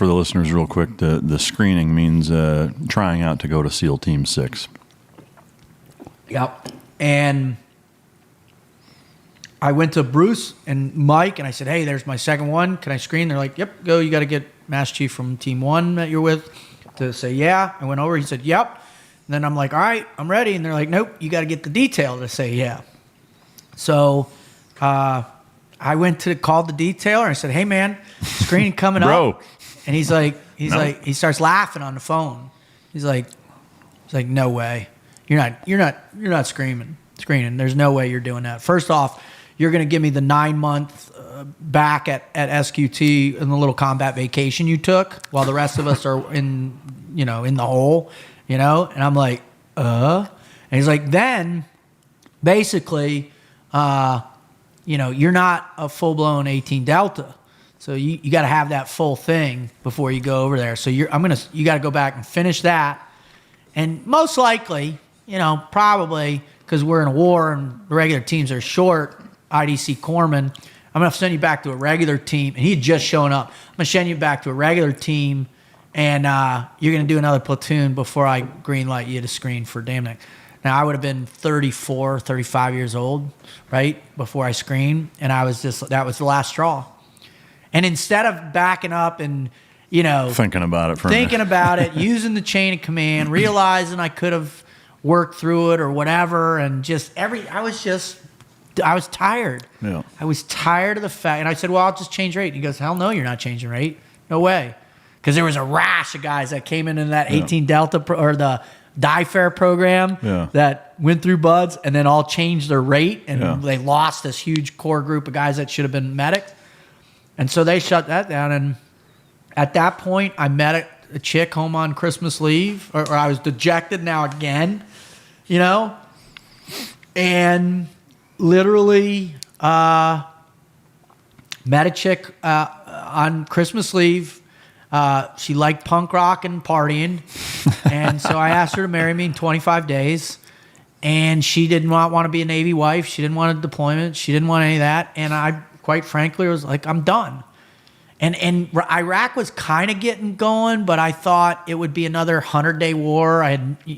for the listeners real quick, the screening means trying out to go to SEAL Team 6. Yep. And I went to Bruce and Mike, and I said, hey, there's my second one. Can I screen? They're like, yep, go. You got to get Master Chief from Team 1 that you're with to say, yeah. I went over. He said, yep. And then I'm like, all right, I'm ready. And they're like, nope, you got to get the detail to say, yeah. So I went to call the detailer. And I said, hey, man, screening coming up. And he's like, he starts laughing on the phone. He's like, no way. You're not screening. There's no way you're doing that. First off, you're going to give me the 9-month back at SQT in the little combat vacation you took while the rest of us are in the hole, And I'm like, And he's like, then basically, you're not a full-blown 18 Delta. So you got to have that full thing before you go over there. So you got to go back and finish that. And most likely, probably because we're in a war and the regular teams are short, IDC Corpsman, I'm going to send you back to a regular team. And he had just shown up. I'm going to send you back to a regular team, and you're going to do another platoon before I green light you to screen for Damnick. Now, I would have been 34, 35 years old, right, before I screened. And that was the last straw. And instead of backing up and, thinking about it, using the chain of command, realizing I could have worked through it or whatever, and I was tired. Yeah. I was tired of the fact, and I said, well, I'll just change rate. And he goes, hell no, you're not changing rate. No way. Because there was a rash of guys that came into that 18 Delta or the Die Fair program that went through BUDS and then all changed their rate, and they lost this huge core group of guys that should have been medics. And so they shut that down. And at that point, I met a chick home on Christmas leave, or I was dejected now again, and literally met a chick on Christmas leave. She liked punk rock and partying. And so I asked her to marry me in 25 days. And she did not want to be a Navy wife. She didn't want a deployment. She didn't want any of that. And I, quite frankly, was like, I'm done. And Iraq was kind of getting going, but I thought it would be another 100-day war.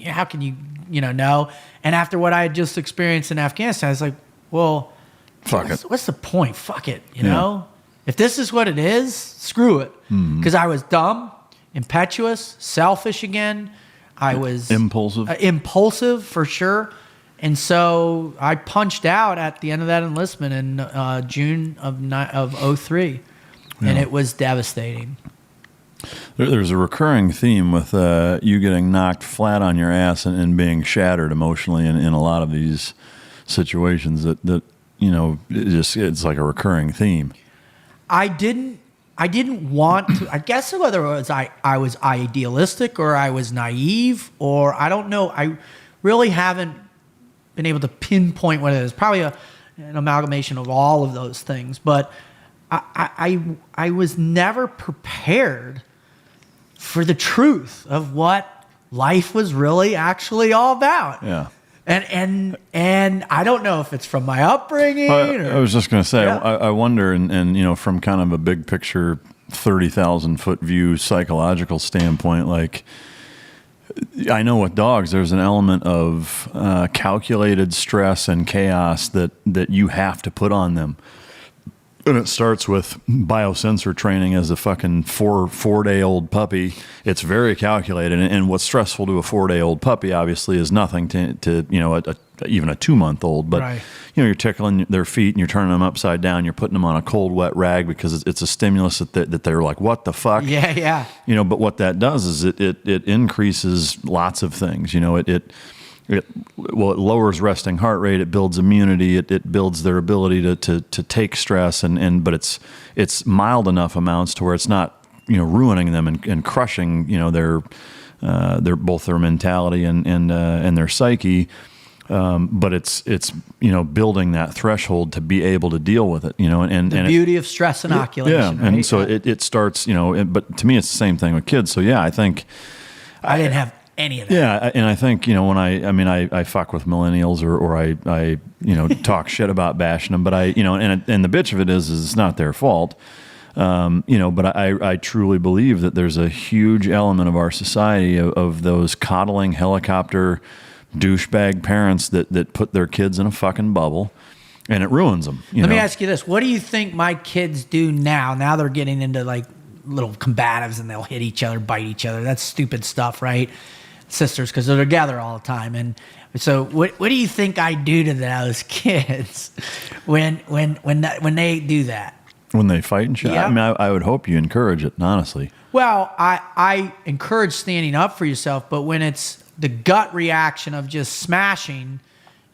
How can you, know? And after what I had just experienced in Afghanistan, I was like, well, what's the point? Fuck it, you know? If this is what it is, screw it. Because I was dumb, impetuous, selfish again. I was impulsive for sure. And so I punched out at the end of that enlistment in June of 03. And it was devastating. There's a recurring theme with you getting knocked flat on your ass and being shattered emotionally in a lot of these situations that it's like a recurring theme. I didn't want to. I guess whether it was I was idealistic or I was naive, or I don't know. I really haven't been able to pinpoint what it is. Probably an amalgamation of all of those things. But I was never prepared for the truth of what life was really actually all about. Yeah. And I don't know if it's from my upbringing. I was just going to say, I wonder, and from kind of a big picture, 30,000 foot view psychological standpoint, like I know with dogs, there's an element of calculated stress and chaos that you have to put on them. And it starts with biosensor training as a fucking four-day-old puppy. It's very calculated. And what's stressful to a 4-day-old puppy, obviously, is nothing to even a 2-month-old. But, you're tickling their feet and you're turning them upside down. You're putting them on a cold, wet rag because it's a stimulus that they're like, what the fuck? Yeah. But what that does is it increases lots of things. It lowers resting heart rate. It builds immunity. It builds their ability to take stress, but it's mild enough amounts to where it's not ruining them and crushing their both their mentality and their psyche. But it's building that threshold to be able to deal with it. And the beauty of stress inoculation. Yeah, right? And so it starts. But to me, it's the same thing with kids. So I think I didn't have any of that. Yeah, and I think when I fuck with millennials or I talk shit about bashing them, but and the bitch of it is it's not their fault. But I truly believe that there's a huge element of our society of those coddling helicopter douchebag parents that put their kids in a fucking bubble, and it ruins them. Let me ask you this. What do you think my kids do now? Now they're getting into like little combatives and they'll hit each other, bite each other. That's stupid stuff, right? Sisters, because they're together all the time. And so what do you think I do to those kids when they do that? When they fight and shit? Yeah. I mean, I would hope you encourage it, honestly. Well, I encourage standing up for yourself, but when it's the gut reaction of just smashing,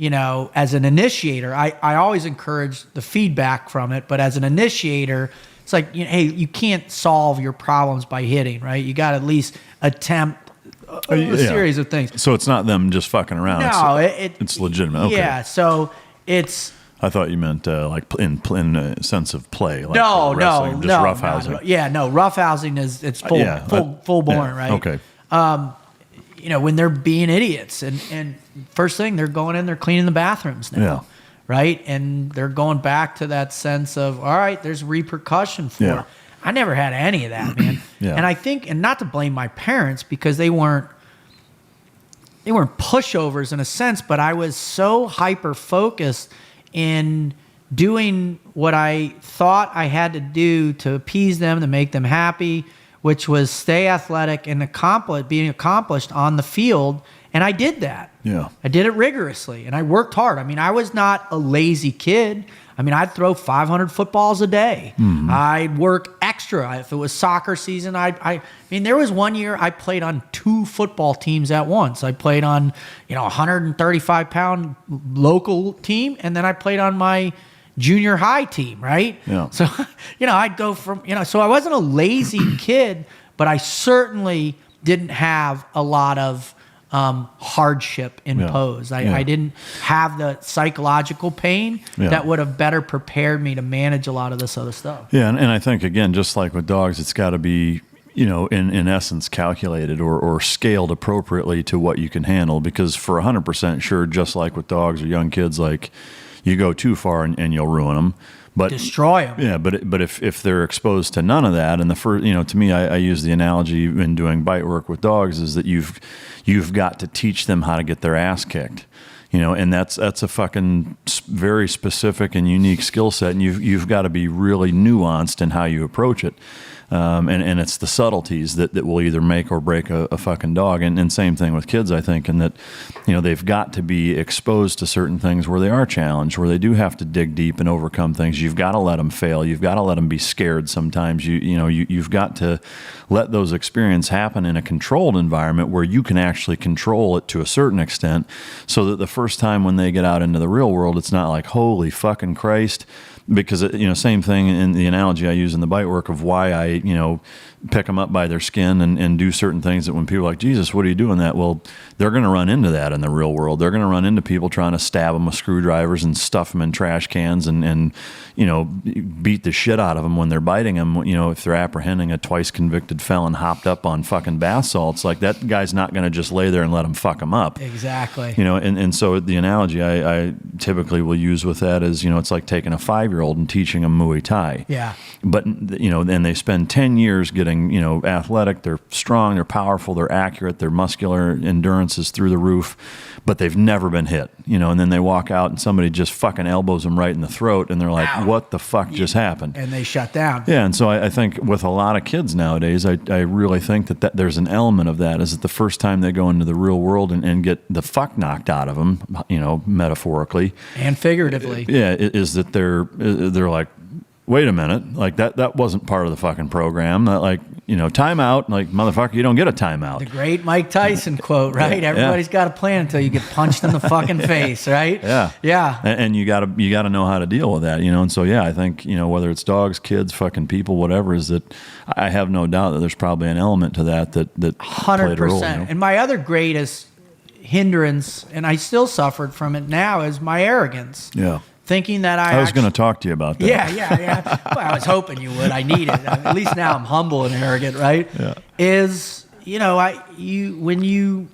as an initiator, I always encourage the feedback from it. But as an initiator, it's like, hey, you can't solve your problems by hitting, right? You got to at least attempt a series of things. So it's not them just fucking around. No, it's legitimate. Okay. Yeah, so it's... I thought you meant like in a sense of play. Like no, wrestling, just roughhousing. Roughhousing is full born, right? Okay. When they're being idiots, and first thing they're going in, they're cleaning the bathrooms now, right? And they're going back to that sense of, all right, there's repercussion for it. I never had any of that, man. And I think, and not to blame my parents because they weren't pushovers in a sense, but I was so hyper focused in doing what I thought I had to do to appease them, to make them happy, which was stay athletic and being accomplished on the field. And I did that. Yeah. I did it rigorously and I worked hard. I mean, I was not a lazy kid. I mean, I'd throw 500 footballs a day. Mm-hmm. I'd work extra. If it was soccer season, I mean, there was one year I played on 2 football teams at once. I played on, 135-pound local team, and then I played on my junior high team, right? Yeah. So, I'd go from, so I wasn't a lazy kid, but I certainly didn't have a lot of hardship imposed. I didn't have the psychological pain that would have better prepared me to manage a lot of this other stuff. Yeah, and I think, again, just like with dogs, it's got to be, in essence, calculated or scaled appropriately to what you can handle. Because for 100% sure, just like with dogs or young kids, like you go too far and you'll ruin them. But destroy them. Yeah, but if they're exposed to none of that, and the first, to me, I use the analogy in doing bite work with dogs is that you've got to teach them how to get their ass kicked, and that's a fucking very specific and unique skill set, and you've got to be really nuanced in how you approach it. And it's the subtleties that will either make or break a fucking dog. And same thing with kids, I think, and that, they've got to be exposed to certain things where they are challenged, where they do have to dig deep and overcome things. You've got to let them fail. You've got to let them be scared sometimes. You've got to let those experiences happen in a controlled environment where you can actually control it to a certain extent, so that the first time when they get out into the real world, it's not like, holy fucking Christ. Because, same thing in the analogy I use in the bite work of why I, pick them up by their skin and do certain things that when people are like, Jesus, what are you doing that? Well, they're going to run into that in the real world. They're going to run into people trying to stab them with screwdrivers and stuff them in trash cans and beat the shit out of them when they're biting them. If they're apprehending a twice convicted felon hopped up on fucking bath salts, like that guy's not going to just lay there and let them fuck them up. Exactly. And so the analogy I typically will use with that is, it's like taking a 5-year-old and teaching them Muay Thai. Yeah. But, then they spend 10 years getting, athletic, they're strong, they're powerful, they're accurate, their muscular endurance is through the roof, but they've never been hit, and then they walk out and somebody just fucking elbows them right in the throat and they're like, ow, what the fuck just happened? And they shut down. Yeah, and so I think with a lot of kids nowadays, I really think that there's an element of that, is that the first time they go into the real world and get the fuck knocked out of them, metaphorically. And figuratively. Yeah, is that they're like, wait a minute, like that wasn't part of the fucking program. That, like, timeout, like, motherfucker, you don't get a timeout. The great Mike Tyson quote, right? Everybody's got a plan until you get punched in the fucking face, right? Yeah. Yeah. And you gotta know how to deal with that, and so, yeah, I think, whether it's dogs, kids, fucking people, whatever, is that I have no doubt that there's probably an element to that 100%. played a role. And my other greatest hindrance, and I still suffered from it now, is my arrogance. Yeah. Thinking that I was going to talk to you about that. Yeah. Well, I was hoping you would. I need it. At least now I'm humble and arrogant, right? Yeah. Is, when you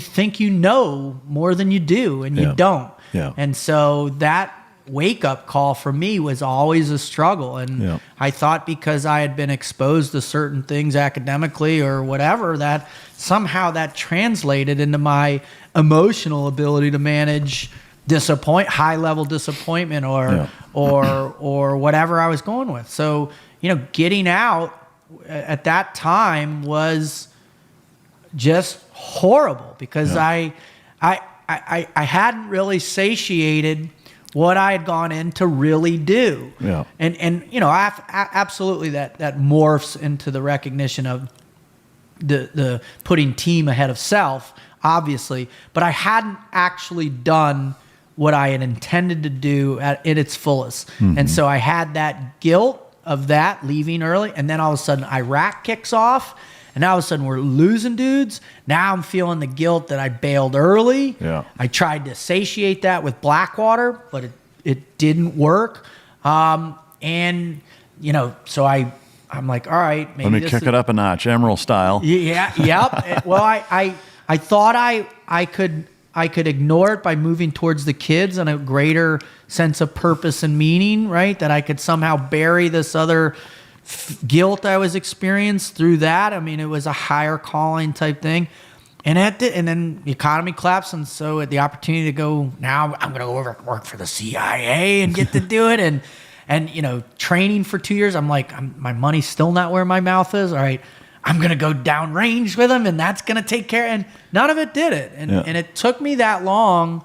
think you know more than you do and you don't. Yeah. And so that wake-up call for me was always a struggle. And I thought because I had been exposed to certain things academically or whatever, that somehow that translated into my emotional ability to manage high-level disappointment or whatever I was going with. So, getting out at that time was just horrible because I hadn't really satiated what I had gone in to really do. Yeah. And absolutely that morphs into the recognition of the putting team ahead of self, obviously, but I hadn't actually done what I had intended to do at its fullest. Mm-hmm. And so I had that guilt of that leaving early, and then all of a sudden Iraq kicks off, and now all of a sudden we're losing dudes. Now I'm feeling the guilt that I bailed early. Yeah. I tried to satiate that with Blackwater, but it didn't work. So I'm like, all right, maybe let me kick it up a notch, Emerald style. Yeah, yep. Well, I thought I could ignore it by moving towards the kids and a greater sense of purpose and meaning, right? That I could somehow bury this other guilt I was experiencing through that. I mean, it was a higher calling type thing. And then the economy collapsed, and so the opportunity to go, now I'm going to go over and work for the CIA and get to do it. And training for 2 years, I'm like, my money's still not where my mouth is. All right, I'm going to go downrange with them, and that's going to take care. And none of it did it. And it took me that long,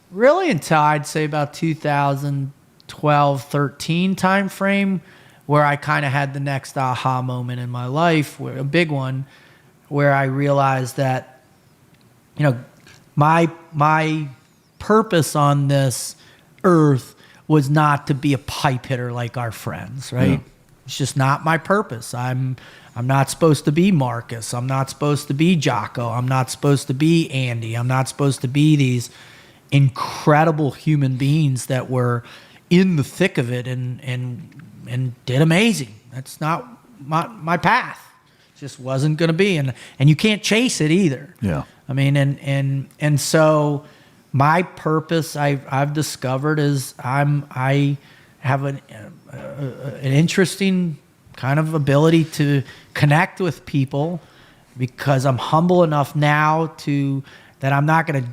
really until I'd say about 2012, 13 time frame, where I kind of had the next aha moment in my life, a big one, where I realized that, my purpose on this earth was not to be a pipe hitter like our friends, right? Yeah. It's just not my purpose. I'm not supposed to be Marcus. I'm not supposed to be Jocko. I'm not supposed to be Andy. I'm not supposed to be these incredible human beings that were in the thick of it and did amazing. That's not my path. It just wasn't going to be, and you can't chase it either. Yeah. I mean, and so my purpose I've discovered is I have an interesting kind of ability to connect with people because I'm humble enough now that I'm not going to,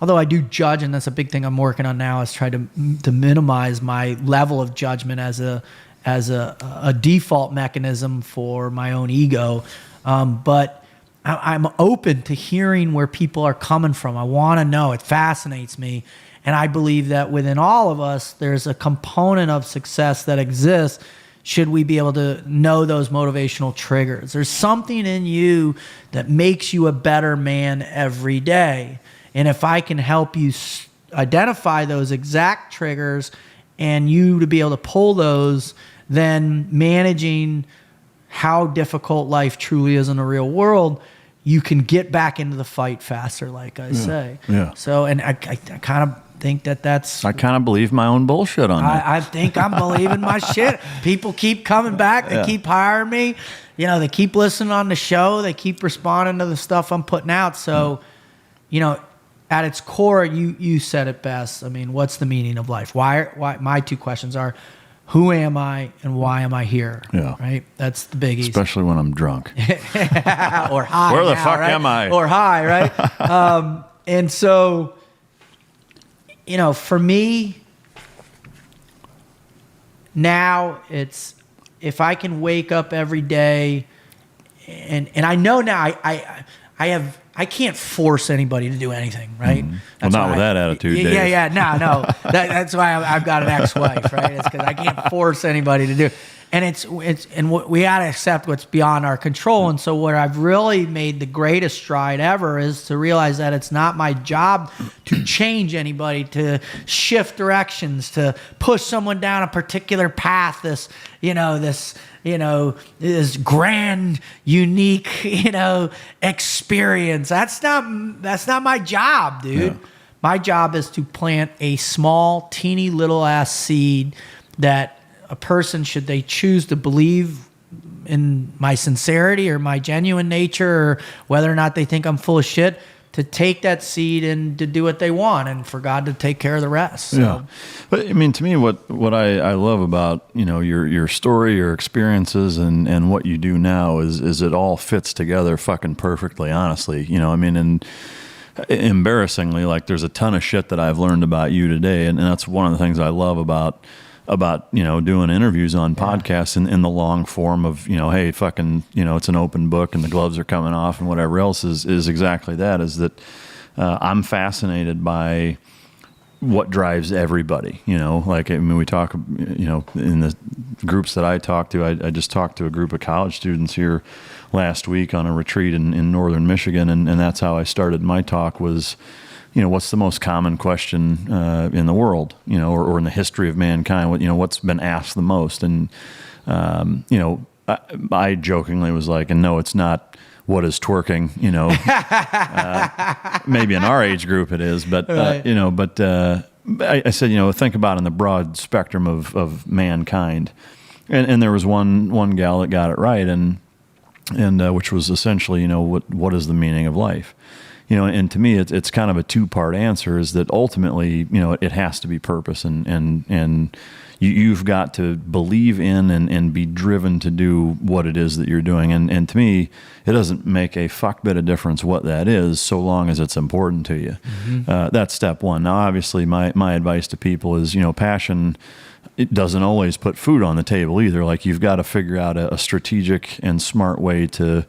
although I do judge, and that's a big thing I'm working on now, is try to minimize my level of judgment as a default mechanism for my own ego. But I'm open to hearing where people are coming from. I want to know. It fascinates me. And I believe that within all of us, there's a component of success that exists should we be able to know those motivational triggers. There's something in you that makes you a better man every day. And if I can help you identify those exact triggers and you to be able to pull those, then managing how difficult life truly is in the real world, you can get back into the fight faster, like I say. Yeah. So, and I kind of think that's... I kind of believe my own bullshit on that. I think I'm believing my shit. People keep coming back. They keep hiring me. They keep listening on the show. They keep responding to the stuff I'm putting out. So, at its core, you said it best. I mean, what's the meaning of life? Why? My two questions are, who am I and why am I here? Yeah. Right? That's the biggies. Especially when I'm drunk. Or high. Where the now, fuck right? am I? Or high, right? And so, for me, now it's, if I can wake up every day and I know now I can't force anybody to do anything, right? Mm-hmm. Well, not with that attitude, Dave. Yeah, no. That's why I've got an ex-wife, right? It's because I can't force anybody to do it. And we got to accept what's beyond our control. And so what I've really made the greatest stride ever is to realize that it's not my job to change anybody, to shift directions, to push someone down a particular path, this grand, unique, experience. That's not my job, dude. Yeah. My job is to plant a small, teeny little ass seed that a person, should they choose to believe in my sincerity or my genuine nature, or whether or not they think I'm full of shit, to take that seed and to do what they want, and for God to take care of the rest. So. Yeah, but I mean, to me, what I love about your story, your experiences, and what you do now is it all fits together fucking perfectly. Honestly, I mean, and embarrassingly, like there's a ton of shit that I've learned about you today, and that's one of the things I love about doing interviews on podcasts in the long form of hey, fucking it's an open book and the gloves are coming off and whatever else is exactly that. Is that I'm fascinated by what drives everybody. Like, I mean, we talk in the groups that I talk to. I just talked to a group of college students here last week on a retreat in northern Michigan, and that's how I started my talk was, what's the most common question in the world, or in the history of mankind? What's been asked the most? And I jokingly was like, and no, it's not what is twerking. Maybe in our age group it is, but right. I said, think about in the broad spectrum of mankind, and there was one gal that got it right, and which was essentially, what is the meaning of life? And to me, it's kind of a two-part answer, is that ultimately, it has to be purpose, and you've got to believe in and be driven to do what it is that you're doing. And to me, it doesn't make a fuck bit of difference what that is, so long as it's important to you. Mm-hmm. That's step one. Now, obviously, my advice to people is, passion, it doesn't always put food on the table either. Like, you've got to figure out a strategic and smart way to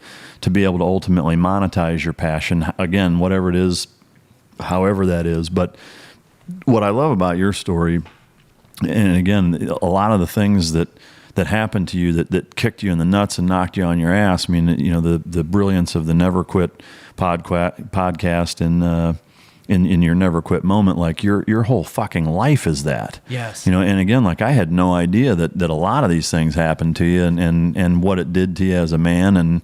be able to ultimately monetize your passion. Again, whatever it is, however that is. But what I love about your story, and again, a lot of the things that happened to you that kicked you in the nuts and knocked you on your ass. I mean, the brilliance of the Never Quit podcast and in your never quit moment, like your whole fucking life is that. Yes. And again, like I had no idea that a lot of these things happened to you and what it did to you as a man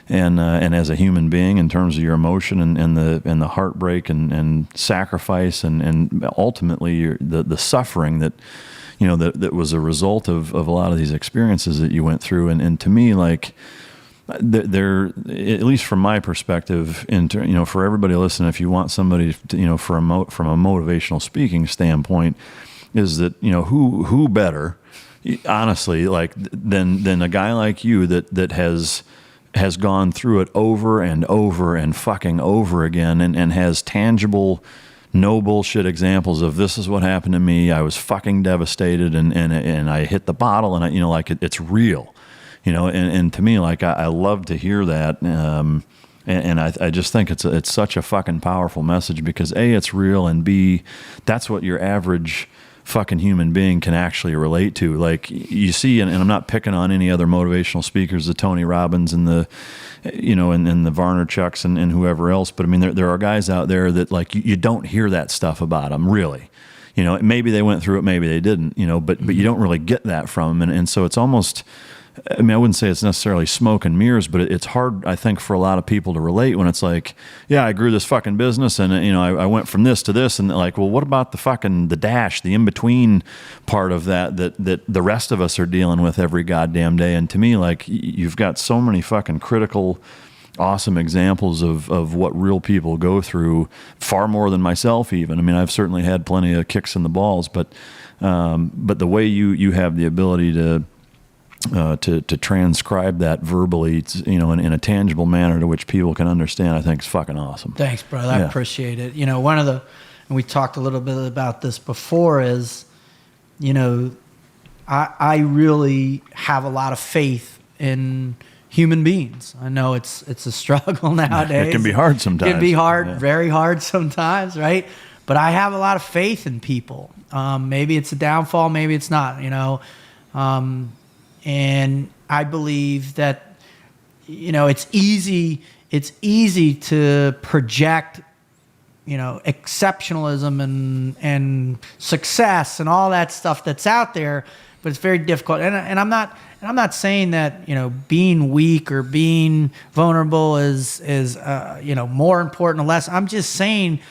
and as a human being in terms of your emotion and the heartbreak and sacrifice and ultimately the suffering that that was a result of a lot of these experiences that you went through. And to me, like, there, at least from my perspective, for everybody listening, if you want somebody to, from a motivational speaking standpoint, is that who better, honestly, like than a guy like you that has gone through it over and over and fucking over again and has tangible, no bullshit examples of this is what happened to me. I was fucking devastated and I hit the bottle and it's real. And to me, like, I love to hear that. And I just think it's such a fucking powerful message because A, it's real, and B, that's what your average fucking human being can actually relate to. Like, you see, and I'm not picking on any other motivational speakers, the Tony Robbins and the, and the Vaynerchuks and whoever else. But I mean, there are guys out there that, like, you don't hear that stuff about them, really. Maybe they went through it, maybe they didn't, but you don't really get that from them. And so it's almost, I mean, I wouldn't say it's necessarily smoke and mirrors, but it's hard, I think, for a lot of people to relate when it's like, yeah, I grew this fucking business and, I went from this to this. And like, well, what about the dash, the in-between part of that the rest of us are dealing with every goddamn day? And to me, like, you've got so many fucking critical, awesome examples of what real people go through, far more than myself even. I mean, I've certainly had plenty of kicks in the balls, but the way you have the ability to transcribe that verbally, in a tangible manner to which people can understand, I think is fucking awesome. Thanks, brother. I appreciate it. One of the, and we talked a little bit about this before, is, I really have a lot of faith in human beings. I know it's a struggle nowadays. It can be hard sometimes. It can be hard, very hard sometimes, right? But I have a lot of faith in people. Maybe it's a downfall, maybe it's not, and I believe that, it's easy to project, exceptionalism and success and all that stuff that's out there, but it's very difficult. And I'm not saying that, being weak or being vulnerable is more important or less. I'm just saying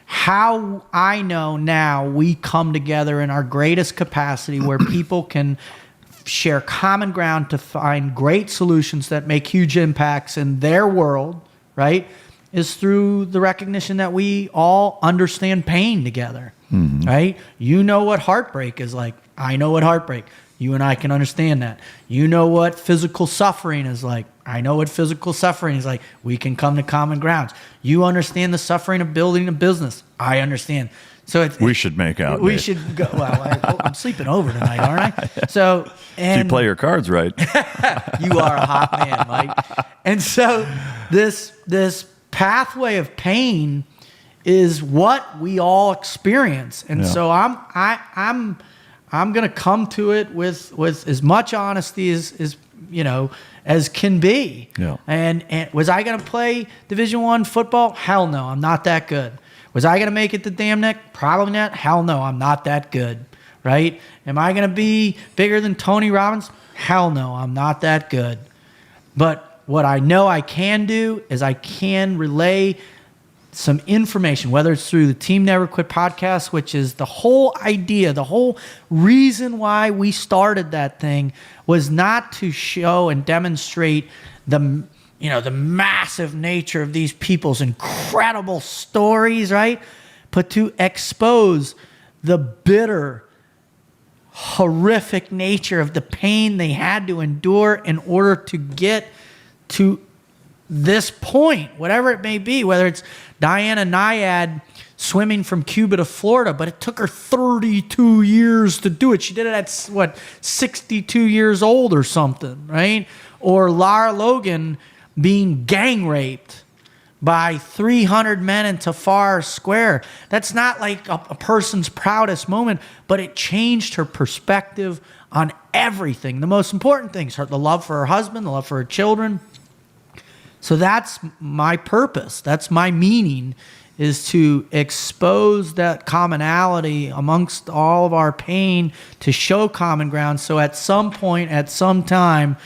how I know now we come together in our greatest capacity where people can share common ground to find great solutions that make huge impacts in their world, right? is through the recognition that we all understand pain together, right? You know what heartbreak is like. I know what heartbreak. You and I can understand that. You know what physical suffering is like. I know what physical suffering is like. We can come to common grounds. You understand the suffering of building a business. I understand. So we should make out. We should go. Well, I'm sleeping over tonight, aren't I? So, and if you play your cards right, you are a hot man, Mike. And so this pathway of pain is what we all experience. And so I'm going to come to it with as much honesty as as can be. Yeah. And was I going to play Division I football? Hell no, I'm not that good. Was I going to make it to Dam Neck? Probably not. Hell no, I'm not that good, right? Am I going to be bigger than Tony Robbins? Hell no, I'm not that good. But what I know I can do is I can relay some information, whether it's through the Team Never Quit podcast, which is the whole idea, the whole reason why we started that thing was not to show and demonstrate the massive nature of these people's incredible stories, right? But to expose the bitter, horrific nature of the pain they had to endure in order to get to this point, whatever it may be, whether it's Diana Nyad swimming from Cuba to Florida, but it took her 32 years to do it. She did it at, 62 years old or something, right? Or Lara Logan being gang raped by 300 men in Tafar Square. That's not like a person's proudest moment, but it changed her perspective on everything. The most important things, the love for her husband, the love for her children. So that's my purpose. That's my meaning, is to expose that commonality amongst all of our pain, to show common ground. So at some point, at some time,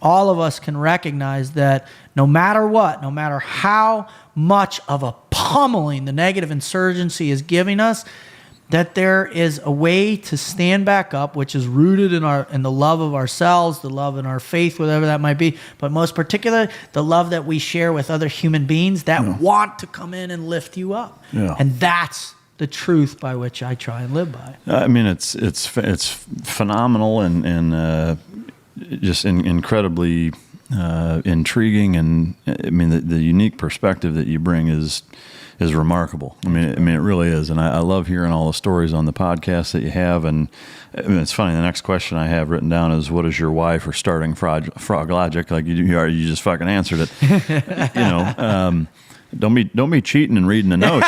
all of us can recognize that no matter what, no matter how much of a pummeling the negative insurgency is giving us, that there is a way to stand back up, which is rooted in the love of ourselves, the love in our faith, whatever that might be, but most particularly, the love that we share with other human beings that want to come in and lift you up. Yeah. And that's the truth by which I try and live by. I mean, it's phenomenal and just incredibly intriguing, and I mean the unique perspective that you bring is remarkable. I mean, it really is, and I love hearing all the stories on the podcast that you have. And I mean, it's funny. The next question I have written down is, "What is your why for starting Frog Logic?" Like you just fucking answered it. Don't be cheating and reading the notes.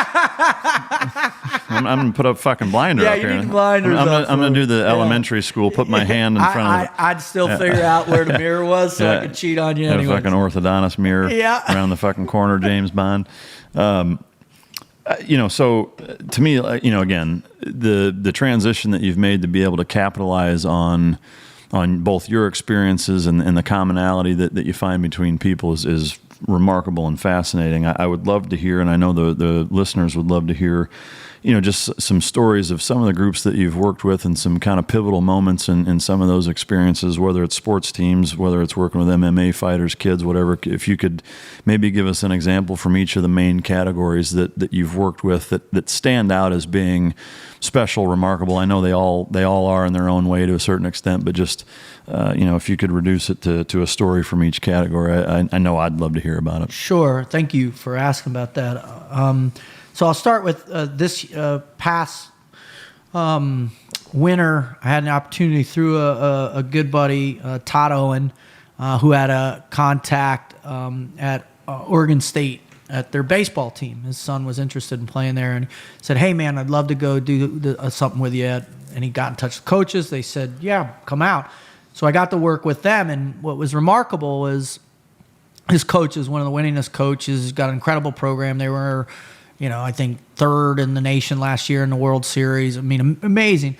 I'm gonna put up fucking blinder up here. Yeah, you need blinders. I'm gonna do the elementary school. Put my hand in front of it. I'd still figure out where the mirror was, so I could cheat on you anyway. A fucking orthodontist mirror around the fucking corner, James Bond. So to me, again, the transition that you've made to be able to capitalize on both your experiences and the commonality that you find between people is remarkable and fascinating. I would love to hear, and I know the listeners would love to hear, just some stories of some of the groups that you've worked with and some kind of pivotal moments in some of those experiences, whether it's sports teams, whether it's working with MMA fighters, kids, whatever. If you could maybe give us an example from each of the main categories that you've worked with that stand out as being special, remarkable. I know they all are in their own way to a certain extent, but just if you could reduce it to a story from each category, I know I'd love to hear about it. Sure. Thank you for asking about that. So I'll start with this past winter. I had an opportunity through a good buddy, Todd Owen, who had a contact at Oregon State at their baseball team. His son was interested in playing there, and said, "Hey, man, I'd love to go do something with you." And he got in touch with coaches. They said, "Yeah, come out." So I got to work with them, and what was remarkable was his coach is one of the winningest coaches. He's got an incredible program. They were, I think third in the nation last year in the World Series. I mean, amazing.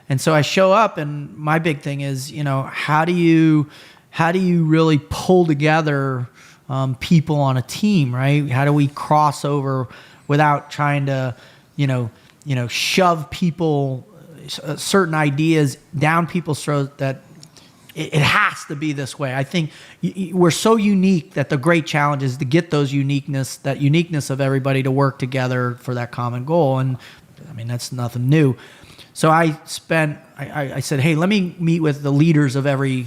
And so I show up, and my big thing is, how do you really pull together people on a team, right? How do we cross over without trying to, shove people, certain ideas down people's throats that it has to be this way. I think we're so unique that the great challenge is to get that uniqueness of everybody to work together for that common goal. And I mean, that's nothing new. So I said, hey, let me meet with the leaders of every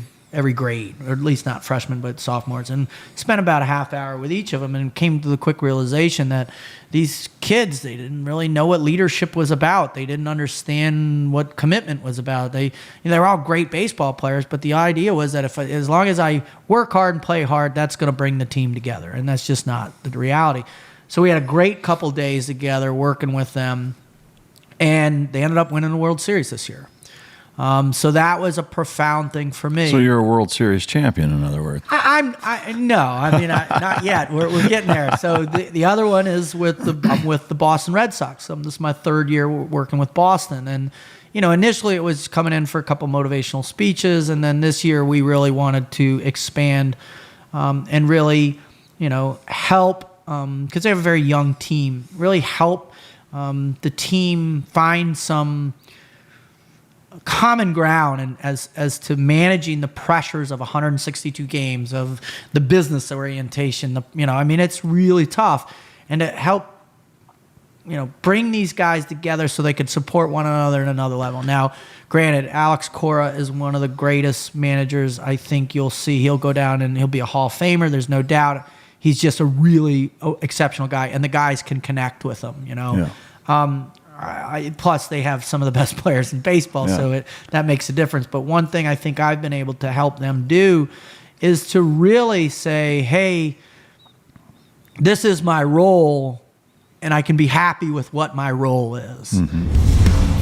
grade, or at least not freshmen, but sophomores, and spent about a half hour with each of them and came to the quick realization that these kids, they didn't really know what leadership was about. They didn't understand what commitment was about. They're all great baseball players, but the idea was that as long as I work hard and play hard, that's going to bring the team together, and that's just not the reality. So we had a great couple days together working with them, and they ended up winning the World Series this year. So that was a profound thing for me. So you're a World Series champion, in other words. Not yet. We're getting there. So the other one is with the Boston Red Sox. This is my third year working with Boston, and initially it was coming in for a couple motivational speeches, and then this year we really wanted to expand and really help because they have a very young team. Really help the team find some common ground and as to managing the pressures of 162 games, of the business orientation. It's really tough, and to help bring these guys together so they could support one another at another level. Now, granted, Alex Cora is one of the greatest managers I think you'll see. He'll go down and he'll be a Hall of Famer. There's no doubt. He's just a really exceptional guy, and the guys can connect with him. Yeah. Plus, they have some of the best players in baseball, so that makes a difference. But one thing I think I've been able to help them do is to really say, hey, this is my role, and I can be happy with what my role is. Mm-hmm.